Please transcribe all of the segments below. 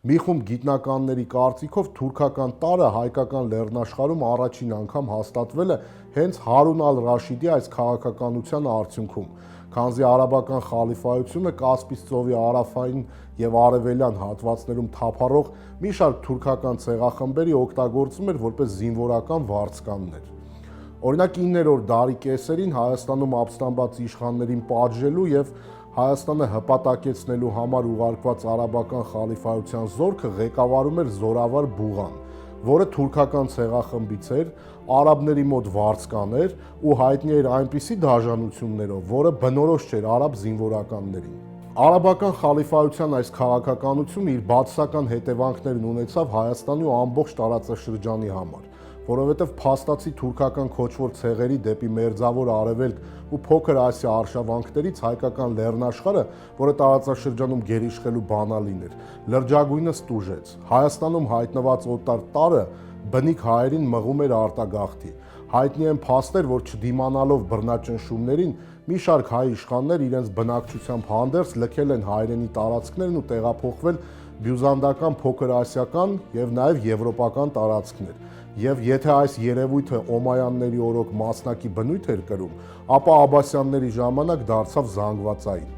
Մի խումբ գիտնականների կարծիքով թուրքական տարը հայկական լեռնաշխարհում առաջին անգամ հաստատվել է հենց Հարուն ալ-Ռաշիդի այս քաղաքականության արդյունքում, քանզի արաբական խալիֆայությունը Կասպից ծովի հարավային եւ արևելյան հատվածներում թափառող մի շարք թուրքական ցեղախմբերի օգտագործում էր որպես զինվորական վարձկաններ։ Օրինակ 9-րդ դարի կեսերին Հայաստանում ապստամբած իշխաններին պատժելու եւ Հայաստանը հպատակեցնելու համար ուղարկված արաբական խալիֆայության զորքը ղեկավարում էր Զորավար Բուղան, որը թուրքական ցեղախմբից էր, արաբների մոտ վարձկան էր ու հայտնի էր այնպիսի դաժանություններով, որը բնորոշ չէր արաբ զինվորականներին։ Արաբական խալիֆայության այս քաղաքականությունը իր բացասական հետևանքներն ունեցավ Հայաստանի ու ամբողջ տարածաշրջանի համար, որովհետև փաստացի թուրքական քոչվոր ցեղերի դեպի Մերձավոր Արևելք ու Փոքր Ասիա արշավանքներից հայկական լեռնաշխարհը, որը տարածաշրջանում գերիշխելու բանալին էր, լրջագույնս տուժեց։ Հայաստանում հայտնված օտար տարը բնիկ հայերին մղում էր արտագաղթի։ Հայտնի են փաստեր, որ չդիմանալով բռնաճնշումներին, մի շարք հայ իշխաններ իրենց բնակչությամբ հանդերձ լքել են հայրենի տարածքներն ու տեղափոխվել բյուզանդական փոքրասիական եւ նաեւ եվրոպական տարածքներ։ Եվ եթե այս երևույթը օմայանների օրոք մասնակի բնույթ էր կրում, ապա Աբասյանների ժամանակ դարձավ զանգվածային։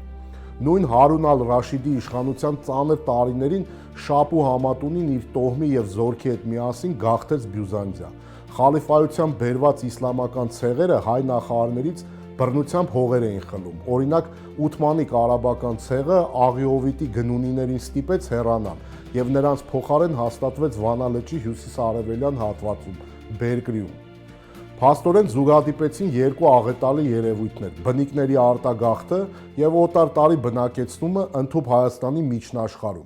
Նույն Հարուն ալ-Ռաշիդի իշխանության ծանր տարիներին Շապու Համատունին իր տոհմի եւ զորքի հետ միասին գաղթեց Բյուզանդիա։ Խալիֆայությամբ բերված իսլամական ցեղերը հայ նախարարներից բռնությամբ հողեր էին խլում։ Օրինակ Ութմանիկ արաբական ցեղը Աղիովիտի գնունիներին ստիպեց հեռանալ եւ նրանց փոխարեն հաստատվեց Վանա լճի հյուսիսարևելյան հատվածում, Բերկրիում։ Փաստորեն զուգադիպեցին երկու աղետալի երևույթներ՝ բնիկների արտագաղթը եւ օտար տարի բնակեցումը ընդհուպ Հայաստանի միջնաշխարհում։